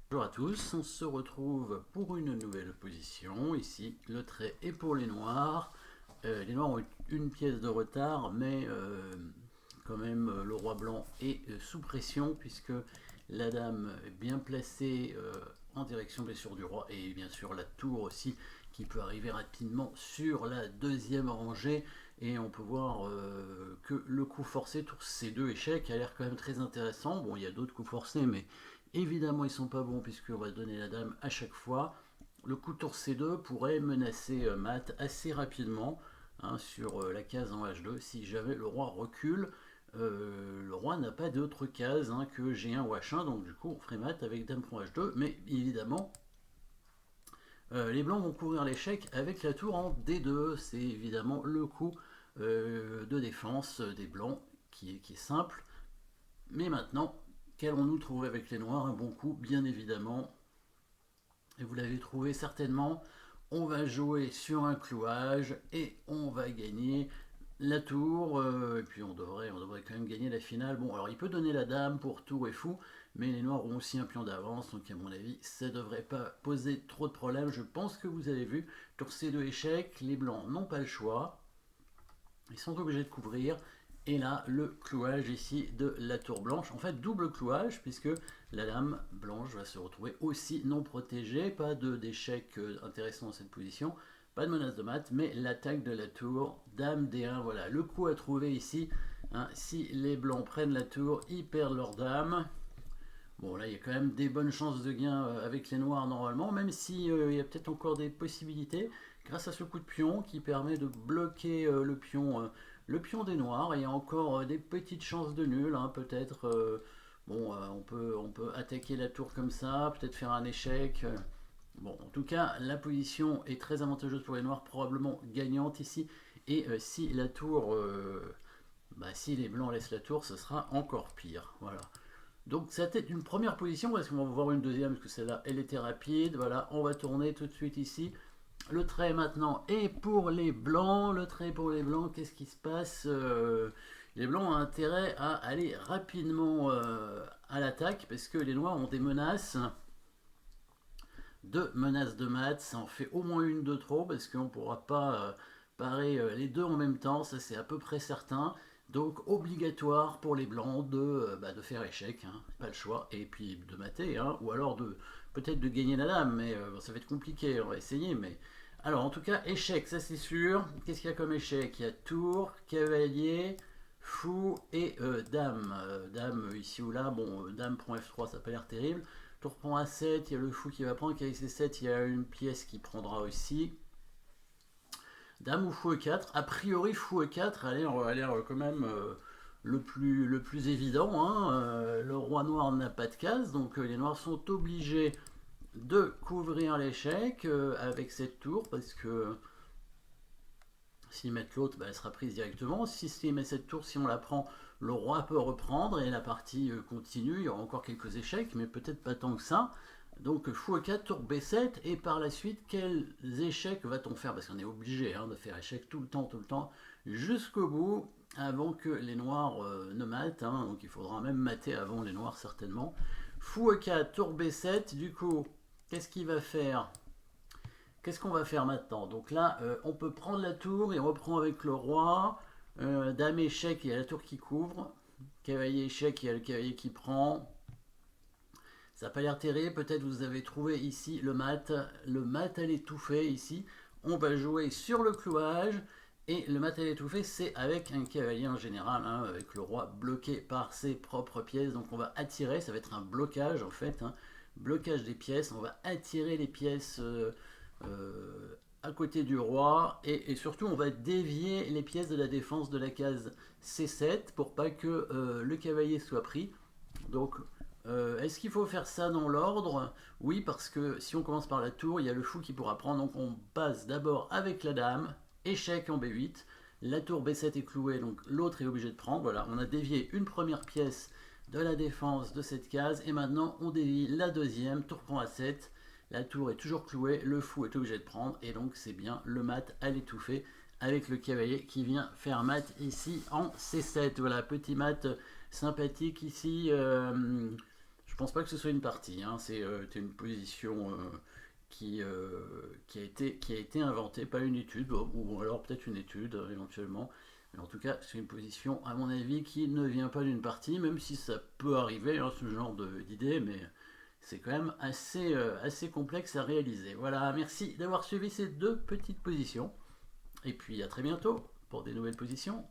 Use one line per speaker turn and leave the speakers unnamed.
Bonjour à tous, on se retrouve pour une nouvelle position. Ici, le trait est pour les noirs. Les noirs ont une pièce de retard, mais quand même, le roi blanc est sous pression puisque la dame est bien placée en direction blessure du roi et bien sûr la tour aussi qui peut arriver rapidement sur la deuxième rangée. Et on peut voir que le coup forcé, tour C2 échec, a l'air quand même très intéressant. Bon, il y a d'autres coups forcés, mais évidemment, ils sont pas bons puisqu'on va donner la dame à chaque fois. Le coup tour C2 pourrait menacer mat assez rapidement hein, sur la case en H2 si jamais le roi recule. Le roi n'a pas d'autre case hein, que G1 ou H1, donc du coup on ferait mat avec dame prend H2, mais évidemment les blancs vont couvrir l'échec avec la tour en D2. C'est évidemment le coup de défense des blancs qui est simple. Mais maintenant, qu'allons-nous trouver avec les noirs? Un bon coup, bien évidemment. Et vous l'avez trouvé certainement. On va jouer sur un clouage et on va gagner la tour. Et puis on devrait quand même gagner la finale. Bon, alors il peut donner la dame pour tour et fou, mais les noirs ont aussi un pion d'avance. Donc à mon avis, ça ne devrait pas poser trop de problèmes. Je pense que vous avez vu. Tour C2 échec. Les blancs n'ont pas le choix. Ils sont obligés de couvrir. Et là, le clouage ici de la tour blanche. En fait, double clouage, puisque la dame blanche va se retrouver aussi non protégée. Pas d'échec intéressant dans cette position. Pas de menace de mat, mais l'attaque de la tour. Dame D1, voilà. Le coup à trouver ici. Hein, si les blancs prennent la tour, ils perdent leur dame. Bon, là, il y a quand même des bonnes chances de gain avec les noirs normalement, même si il y a peut-être encore des possibilités grâce à ce coup de pion qui permet de bloquer le pion des noirs. Il y a encore des petites chances de nul, hein, peut-être. Bon, on peut attaquer la tour comme ça, peut-être faire un échec. Bon, en tout cas, la position est très avantageuse pour les noirs, probablement gagnante ici. Et si la tour, si les blancs laissent la tour, ce sera encore pire. Voilà. Donc c'était une première position, est-ce qu'on va voir une deuxième, parce que celle-là, elle était rapide. Voilà, on va tourner tout de suite ici. Le trait maintenant est pour les blancs. Le trait pour les blancs, qu'est-ce qui se passe? Les blancs ont intérêt à aller rapidement à l'attaque, parce que les noirs ont des menaces. Deux menaces de mat, ça en fait au moins une de trop, parce qu'on ne pourra pas parer les deux en même temps, ça c'est à peu près certain. Donc obligatoire pour les blancs de faire échec, hein, pas le choix, et puis de mater, hein, ou alors de peut-être de gagner la dame, mais ça va être compliqué, on va essayer, mais... Alors en tout cas, échec, ça c'est sûr. Qu'est-ce qu'il y a comme échec? Il y a tour, cavalier, fou et dame. Dame ici ou là, bon, dame prend F3, ça n'a pas l'air terrible. Tour prend A7, il y a le fou qui va prendre, avec C7, il y a une pièce qui prendra aussi. Dame ou fou E4, a priori fou E4 a l'air quand même le plus évident. Hein. Le roi noir n'a pas de case, donc les noirs sont obligés de couvrir l'échec avec cette tour, parce que s'ils mettent l'autre, elle sera prise directement. S'ils mettent cette tour, si on la prend, le roi peut reprendre et la partie continue. Il y aura encore quelques échecs, mais peut-être pas tant que ça. Donc fou E4, tour B7, et par la suite, quels échecs va-t-on faire? Parce qu'on est obligé de faire échec tout le temps, jusqu'au bout, avant que les noirs ne matent. Hein. Donc il faudra même mater avant les noirs certainement. Fou E4, tour B7, du coup, qu'est-ce qu'il va faire? Qu'est-ce qu'on va faire maintenant? Donc là, on peut prendre la tour et on reprend avec le roi. Dame échec, il y a la tour qui couvre. Cavalier échec, il y a le cavalier qui prend. Ça n'a pas l'air terrible. Peut-être vous avez trouvé ici le mat. Le mat à l'étouffé ici. On va jouer sur le clouage. Et le mat à l'étouffé, c'est avec un cavalier en général, hein, avec le roi bloqué par ses propres pièces. Donc on va attirer, ça va être un blocage en fait. Hein, blocage des pièces. On va attirer les pièces à côté du roi. Et surtout, on va dévier les pièces de la défense de la case C7 pour pas que le cavalier soit pris. Donc est-ce qu'il faut faire ça dans l'ordre? Oui, parce que si on commence par la tour, il y a le fou qui pourra prendre. Donc on passe d'abord avec la dame, échec en B8. La tour B7 est clouée, donc l'autre est obligé de prendre. Voilà, on a dévié une première pièce de la défense de cette case. Et maintenant, on dévie la deuxième. Tour prend A7. La tour est toujours clouée, le fou est obligé de prendre. Et donc c'est bien le mat à l'étouffer avec le cavalier qui vient faire mat ici en C7. Voilà, petit mat sympathique ici. Je pense pas que ce soit une partie, hein. C'est une position qui a été inventée, pas une étude, ou alors peut-être une étude éventuellement. Mais en tout cas, c'est une position, à mon avis, qui ne vient pas d'une partie, même si ça peut arriver, hein, ce genre d'idée, mais c'est quand même assez complexe à réaliser. Voilà, merci d'avoir suivi ces deux petites positions. Et puis à très bientôt pour des nouvelles positions.